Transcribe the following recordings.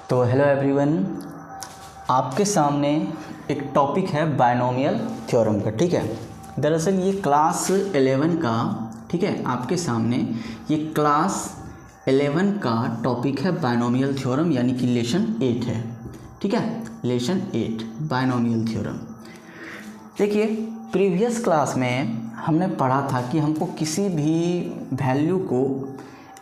तो hello everyone, आपके सामने एक टॉपिक है बायनोमियल थ्योरम का। ठीक है, दरअसल ये क्लास 11 का, ठीक है, आपके सामने ये क्लास 11 का टॉपिक है बायनोमियल थ्योरम, यानी कि लेसन 8 है। ठीक है, लेसन 8 बायनोमियल थ्योरम। देखिए, प्रीवियस क्लास में हमने पढ़ा था कि हमको किसी भी वैल्यू को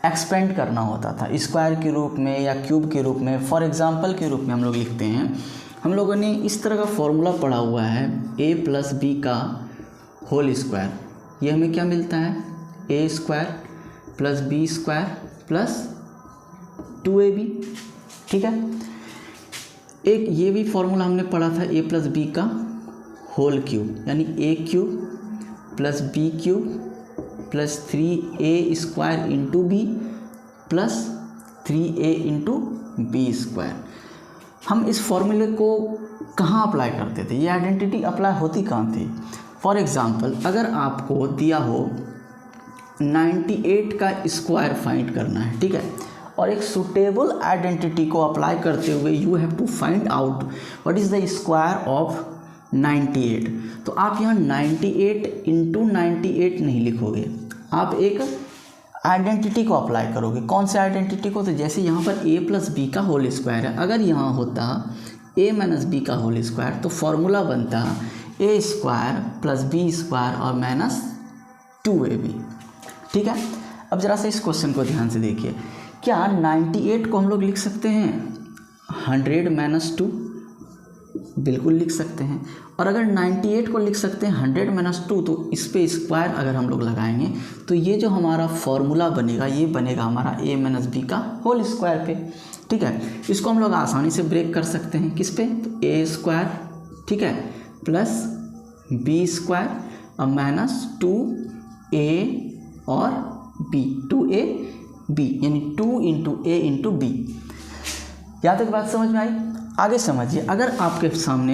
एक्सपेंड करना होता था स्क्वायर के रूप में या क्यूब के रूप में, फॉर एग्जांपल के रूप में हम लोग लिखते हैं। हम लोगों ने इस तरह का फॉर्मूला पढ़ा हुआ है a प्लस बी का होल स्क्वायर। ये हमें क्या मिलता है, a square plus b square plus 2ab। ठीक है, एक ये भी फॉर्मूला हमने पढ़ा था a प्लस बी का होल क्यूब, यानी a cube plus b cube plus 3a square into b plus 3a into b square. हम इस फॉर्मूले को कहाँ अप्लाई करते थे, ये आइडेंटिटी अप्लाई होती कहाँ थी। फॉर एग्जांपल, अगर आपको दिया हो 98 का स्क्वायर फाइंड करना है, ठीक है, और एक सुटेबल आइडेंटिटी को अप्लाई करते हुए you have to find out what is the square of 98, तो आप यहाँ 98 इंटू 98 नहीं लिखोगे, आप एक आइडेंटिटी को अप्लाई करोगे। कौन से आइडेंटिटी को, तो जैसे यहाँ पर a प्लस बी का होल स्क्वायर है, अगर यहाँ होता a माइनस बी का होल स्क्वायर तो फॉर्मूला बनता a square plus b square और माइनस 2ab। ठीक है, अब ज़रा से इस क्वेश्चन को ध्यान से देखिए। क्या 98 को हम लोग लिख सकते हैं 100 माइनस 2? बिल्कुल लिख सकते हैं। और अगर 98 को लिख सकते हैं 100 माइनस 2, तो इस पे स्क्वायर अगर हम लोग लगाएंगे तो ये जो हमारा फॉर्मूला बनेगा, ये बनेगा हमारा a माइनस बी का होल स्क्वायर पे। ठीक है, इसको हम लोग आसानी से ब्रेक कर सकते हैं किस पे, तो a स्क्वायर, ठीक है, प्लस बी स्क्वायर और माइनस 2a और b, 2ab यानी 2 इंटू a इंटू बी। यहाँ तक बात समझ में आई? आगे समझिए, अगर आपके सामने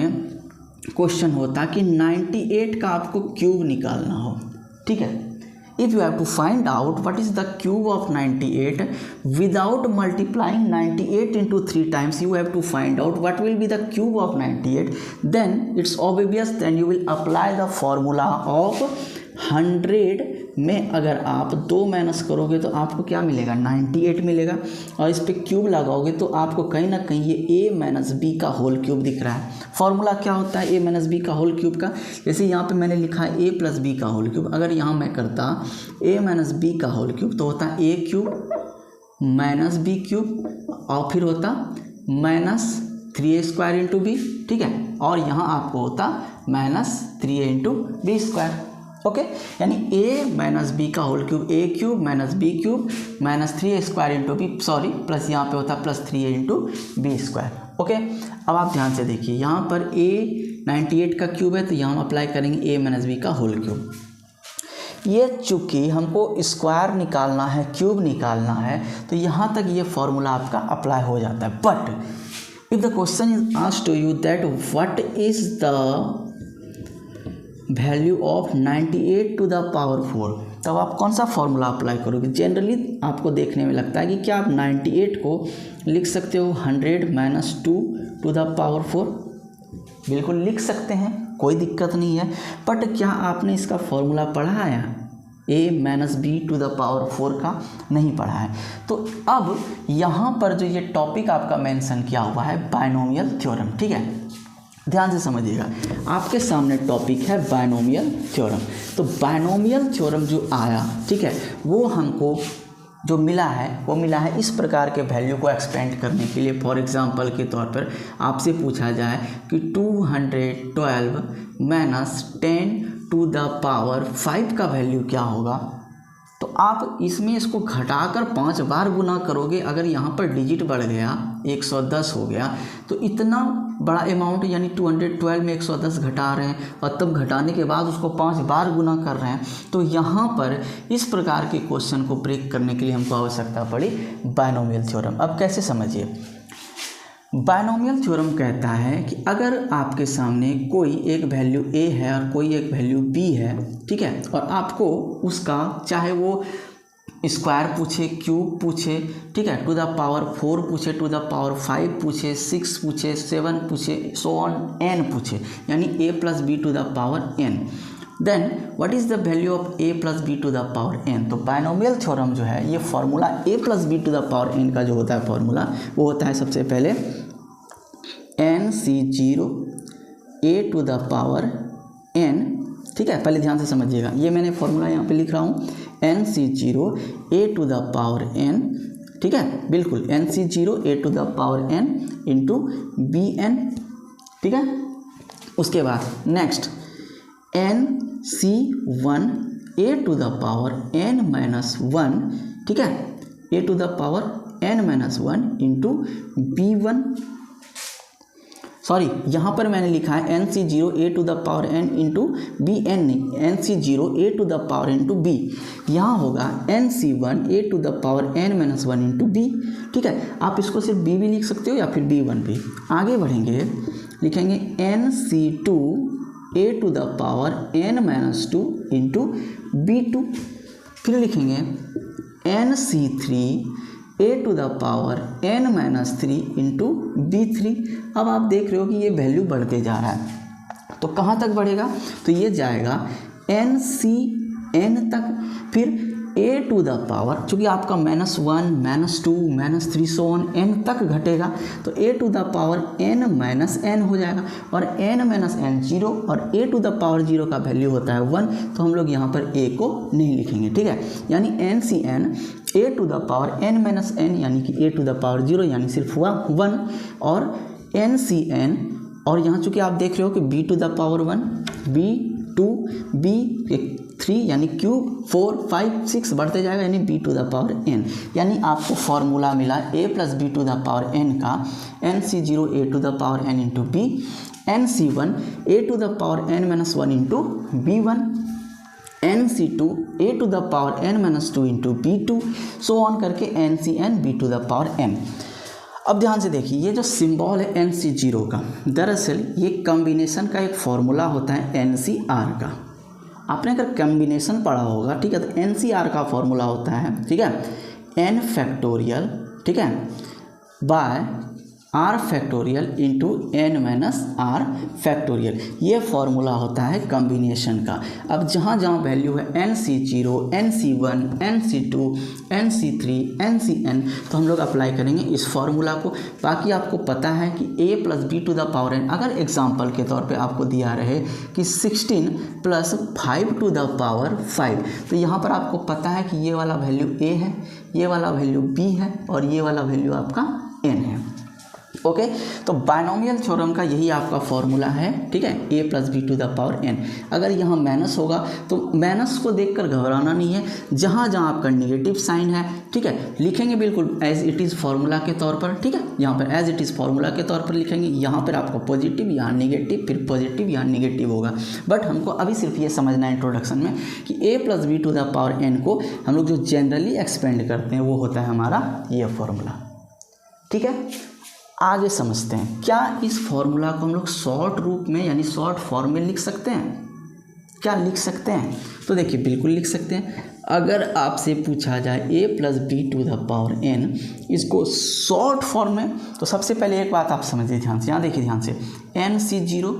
क्वेश्चन होता कि 98 का आपको क्यूब निकालना हो, ठीक है, if you have to find out what is the cube of 98 without multiplying 98 into 3 times, you have to find out what will be the cube of 98, then it's obvious, then you will apply the formula of 100 में अगर आप 2 minus करोगे तो आपको क्या मिलेगा, 98 मिलेगा, और इस पर क्यूब लगाओगे तो आपको कहीं ना कहीं ये a माइनस बी का होल क्यूब दिख रहा है। फॉर्मूला क्या होता है a माइनस बी का होल क्यूब का, जैसे यहाँ पे मैंने लिखा है a प्लस बी का होल क्यूब, अगर यहाँ मैं करता a माइनस बी का होल क्यूब तो होता a cube minus b cube और फिर होता minus 3a square into B. ठीक है, और यहाँ आपको होता minus 3a into b square. Okay, यानी a माइनस बी का whole cube a cube minus b cube minus 3a square into b, sorry plus यहाँ पे होता plus 3a into b square. Okay, अब आप ध्यान से देखिए, यहाँ पर a 98 का क्यूब है तो यहाँ हम अप्लाई करेंगे a माइनस बी का होल क्यूब। ये चूँकि हमको स्क्वायर निकालना है, क्यूब निकालना है, तो यहाँ तक ये फॉर्मूला आपका अप्लाई हो जाता है। But if the question is asked to you that what is the value of 98 to the power 4, तब आप कौन सा फॉर्मूला अप्लाई करोगे। जनरली आपको देखने में लगता है कि क्या आप 98 को लिख सकते हो 100 माइनस 2 टू द पावर 4, बिल्कुल लिख सकते हैं, कोई दिक्कत नहीं है। बट क्या आपने इसका फॉर्मूला पढ़ा है, a minus b to the power 4 का नहीं पढ़ा है। तो अब यहाँ पर जो ये टॉपिक आपका मेंशन किया हुआ है बायनोमियल थ्योरम, ठीक है, ध्यान से समझिएगा, आपके सामने टॉपिक है बायनोमियल थ्योरम। तो बायनोमियल थ्योरम जो आया, ठीक है, वो हमको जो मिला है वो मिला है इस प्रकार के वैल्यू को एक्सपेंड करने के लिए। फॉर एग्जांपल के तौर पर आपसे पूछा जाए कि 212 माइनस 10 टू द पावर 5 का वैल्यू क्या होगा, तो आप इसमें इसको घटाकर 5 बार गुना करोगे। अगर यहाँ पर डिजिट बढ़ गया 110 हो गया, तो इतना बड़ा अमाउंट यानी 212 में 110 घटा रहे हैं और तब घटाने के बाद उसको 5 बार गुना कर रहे हैं। तो यहाँ पर इस प्रकार के क्वेश्चन को ब्रेक करने के लिए हमको आवश्यकता पड़ी बायनोमियल थ्योरम। अब कैसे समझिए, बायनोमियल थ्योरम कहता है कि अगर आपके सामने कोई एक वैल्यू a है और कोई एक वैल्यू b है, ठीक है, और आपको उसका चाहे वो स्क्वायर पूछे, क्यूब पूछे, ठीक है, टू द पावर 4 पूछे, टू द पावर 5 पूछे, 6 पूछे, 7 पूछे, सो ऑन n पूछे, यानी a plus b to the power n, then what is the value of a plus b to the power n। तो बायनोमियल थ्योरम जो है ये formula a plus b to the power n का जो होता है फार्मूला वो होता है सबसे पहले NC0 a to the power n, ठीक है, पहले ध्यान से समझिएगा, ये मैंने फार्मूला यहाँ पे लिख रहा हूँ NC0 a to the power n, ठीक है, बिल्कुल NC0 a to the power n into Bn, ठीक है। उसके बाद next NC1 a to the power n minus 1, ठीक है, a to the power n minus 1 into B1, sorry यहाँ पर मैंने लिखा है NC0 a to the power n into Bn, नहीं NC0 a to the power n to B, यहाँ होगा NC1 a to the power n minus 1 into B, ठीक है। आप इसको सिर्फ B भी लिख सकते हो या फिर B1 भी। आगे बढ़ेंगे, लिखेंगे NC2 a to the power n minus 2 into B2, फिर लिखेंगे NC3 a to the power n minus 3 into B3। अब आप देख रहे हो कि ये वैल्यू बढ़ते जा रहा है, तो कहाँ तक बढ़ेगा, तो ये जाएगा NCn तक, फिर a टू द पावर, चूँकि आपका -1 -2 -3 सो ऑन n तक घटेगा, तो a to the power n minus n हो जाएगा, और n माइनस n 0, और a टू द पावर 0 का वैल्यू होता है 1, तो हम लोग यहाँ पर a को नहीं लिखेंगे, ठीक है। यानी NCn a to the power n minus n, यानी कि a टू द पावर 0 यानी सिर्फ 1, और NCn, और यहाँ चूँकि आप देख रहे हो कि b to the power 1, B2 B3 यानी क्यूब 4 5 6 बढ़ते जाएगा, यानी b to the power n, यानी आपको फॉर्मूला मिला a plus b to the power n का NC0 a to the power n into B, NC1 a to the power n minus 1 into B1, NC2 a to the power n minus 2 into B2, so on करके NCn b to the power n। अब ध्यान से देखिए, ये जो symbol है NC0 का, दरअसल ये कॉम्बिनेशन का एक फॉर्मूला होता है NCR का। आपने अगर कॉम्बिनेशन पढ़ा होगा, ठीक है, तो NCR का फॉर्मूला होता है, ठीक है, n फैक्टोरियल, ठीक है, by r factorial into n minus r factorial, ये फॉर्मूला होता है कॉम्बिनेशन का। अब जहाँ जहाँ वैल्यू है NC0 NC1 NC2 NC3 NCn, तो हम लोग अप्लाई करेंगे इस फॉर्मूला को। बाकी आपको पता है कि a plus b to the power n, अगर एग्जाम्पल के तौर पे आपको दिया रहे कि 16 प्लस 5 टू द पावर 5, तो यहाँ पर आपको पता है कि ये वाला वैल्यू a है, ये वाला वैल्यू b है, और ये वाला वैल्यू आपका n है। ओके, तो बायनोमियल थ्योरम का यही आपका फॉर्मूला है, ठीक है, a plus b to the power n। अगर यहाँ माइनस होगा तो माइनस को देखकर घबराना नहीं है, जहाँ जहाँ आपका निगेटिव साइन है, ठीक है, लिखेंगे बिल्कुल एज इट इज़ फार्मूला के तौर पर, ठीक है, यहाँ पर एज इट इज़ फार्मूला के तौर पर लिखेंगे। यहाँ पर आपका पॉजिटिव, यहाँ निगेटिव, फिर पॉजिटिव, यहाँ निगेटिव होगा। बट हमको अभी सिर्फ ये समझना है इंट्रोडक्शन में कि a plus b to the power n को हम लोग जो जनरली एक्सपेंड करते हैं वो होता है हमारा ये फार्मूला, ठीक है। आगे समझते हैं, क्या इस फॉर्मूला को हम लोग शॉर्ट रूप में यानी शॉर्ट फॉर्म में लिख सकते हैं? क्या लिख सकते हैं? तो देखिए बिल्कुल लिख सकते हैं। अगर आपसे पूछा जाए a plus b to the power n, इसको शॉर्ट फॉर्म में, तो सबसे पहले एक बात आप समझिए ध्यान से, यहाँ देखिए ध्यान से, NC0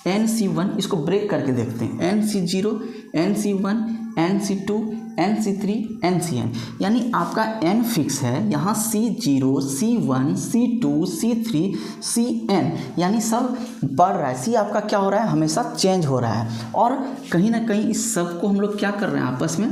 NC1, इसको ब्रेक करके देखते हैं, NC0 NC1 NC2 NC3 NCn, यानी आपका n फिक्स है, यहाँ C0 C1 C2 C3 Cn, यानी सब बढ़ रहा है। C आपका क्या हो रहा है, हमेशा चेंज हो रहा है, और कहीं ना कहीं इस सब को हम लोग क्या कर रहे हैं, आपस में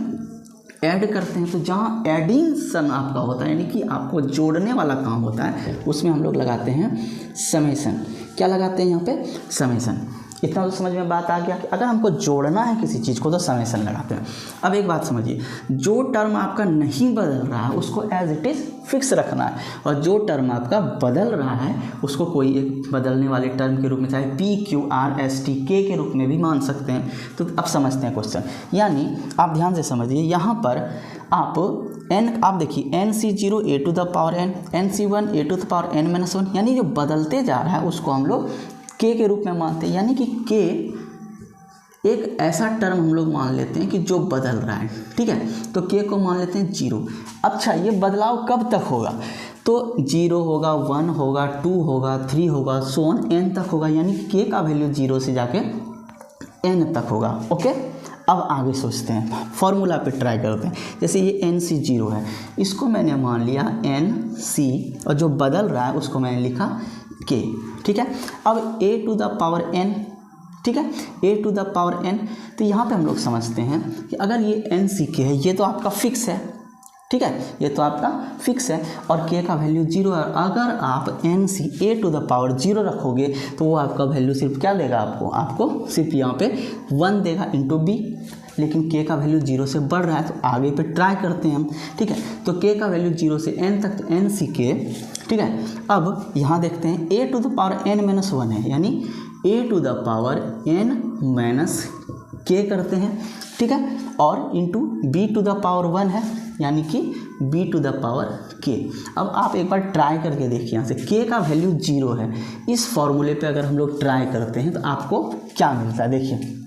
ऐड करते हैं। तो जहाँ एडिशन आपका होता है, यानी कि आपको जोड़ने वाला काम होता है, उसमें हम लोग लगाते हैं समेसन। क्या लगाते हैं यहाँ पे, समेसन। इतना तो समझ में बात आ गया कि अगर हमको जोड़ना है किसी चीज़ को तो समेसन लगाते हैं। अब एक बात समझिए, जो टर्म आपका नहीं बदल रहा है उसको एज इट इज़ फिक्स रखना है, और जो टर्म आपका बदल रहा है उसको कोई एक बदलने वाले टर्म के रूप में, चाहे P Q R S T K के रूप में भी मान सकते हैं। तो अब समझते हैं क्वेश्चन, यानी आप ध्यान से समझिए, यहाँ पर आप देखिए NC0 a to the power n, NC1 a to the power n minus 1, यानी जो बदलते जा रहा है उसको हम लोग k के रूप में मानते हैं, यानी कि k एक ऐसा टर्म हम लोग मान लेते हैं कि जो बदल रहा है, ठीक है, तो k को मान लेते हैं 0। अच्छा, ये बदलाव कब तक होगा, तो 0 होगा, 1 होगा, 2 होगा, 3 होगा, सो ऑन n तक होगा, यानी k का वैल्यू 0 से जाके n तक होगा। ओके, अब आगे सोचते हैं, फॉर्मूला पे ट्राई करते हैं। जैसे ये NC 0 है, इसको मैंने मान लिया NC, और जो बदल रहा है उसको मैंने लिखा k, ठीक है। अब a to the power n, ठीक है, a to the power n, तो यहाँ पे हम लोग समझते हैं कि अगर ये NC k है, ये तो आपका फिक्स है, ठीक है, ये तो आपका फिक्स है, और k का वैल्यू 0 है। अगर आप NC a to the power 0 रखोगे तो वो आपका वैल्यू सिर्फ क्या देगा, आपको सिर्फ यहाँ पे 1 देगा इंटू b, लेकिन k का वैल्यू 0 से बढ़ रहा है, तो आगे पे ट्राई करते हैं हम, ठीक है। तो k का वैल्यू 0 से n तक, तो NC k, ठीक है। अब यहाँ देखते हैं a to the power n-1 है, यानी a to the power n-k करते हैं, ठीक है, और into b to the power 1 है, यानी कि b to the power k। अब आप एक बार ट्राई करके देखिए, यहाँ से k का वैल्यू 0 है, इस फॉर्मूले पे अगर हम लोग ट्राई करते हैं तो आपको क्या मिलता है, देखिए।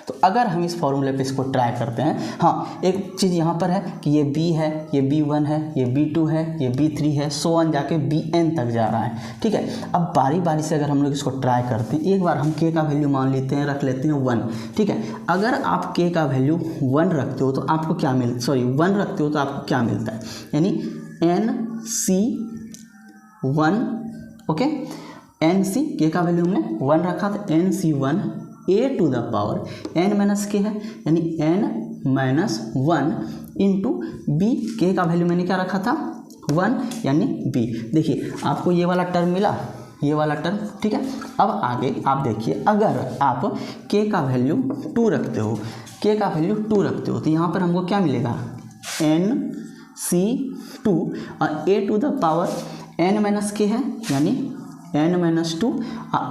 तो अगर हम इस फॉर्मूले पे इसको ट्राई करते हैं, हाँ, एक चीज़ यहाँ पर है कि ये b है, ये b1 है, ये b2 है, ये b3 है, सो ऑन जाके bn तक जा रहा है, ठीक है। अब बारी बारी से अगर हम लोग इसको ट्राई करते हैं, एक बार हम k का वैल्यू मान लेते हैं, रख लेते हैं 1, ठीक है। अगर आप k का वैल्यू 1 रखते हो तो आपको क्या 1 रखते हो तो आपको क्या मिलता है, यानी NC1, ओके, NC k का वैल्यू हमने 1 रखा था, NC1 a to the power n-k है, यानी n-1 इंटू b, k का वैल्यू मैंने क्या रखा था 1, यानी b। देखिए आपको ये वाला टर्म मिला, ये वाला टर्म, ठीक है। अब आगे आप देखिए, अगर आप k का वैल्यू 2 रखते हो, k का वैल्यू 2 रखते हो, तो यहाँ पर हमको क्या मिलेगा, NC2 और a to the power n-k है, यानी n-2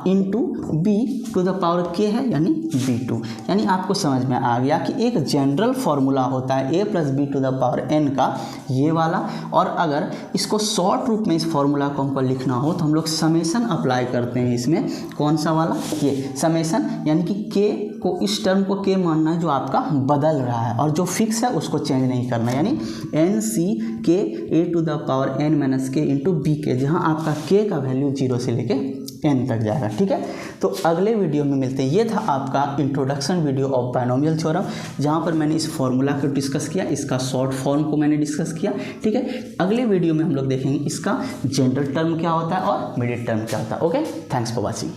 into b to the power k है, यानी b2। यानी आपको समझ में आ गया कि एक जनरल फार्मूला होता है a plus b to the power n का, ये वाला, और अगर इसको शॉर्ट रूप में इस फार्मूला को हमको लिखना हो तो हम लोग समेसन अप्लाई करते हैं इसमें। कौन सा वाला, ये समेसन, यानी कि k को, इस टर्म को k मानना है जो आपका बदल रहा है, और जो फिक्स है उसको चेंज नहीं करना, यानी NC k a to the power n-k into b k, जहाँ आपका k का वैल्यू 0 से लेके n तक जाएगा, ठीक है। तो अगले वीडियो में मिलते हैं। ये था आपका introduction video of binomial theorem, जहाँ पर मैंने इस फॉर्मूला को डिस्कस किया, इसका शॉर्ट फॉर्म को मैंने डिस्कस किया, ठीक है। अगले वीडियो में हम लोग देखेंगे इसका जनरल टर्म क्या होता है और मिडिल टर्म क्या होता है। Okay, thanks for watching.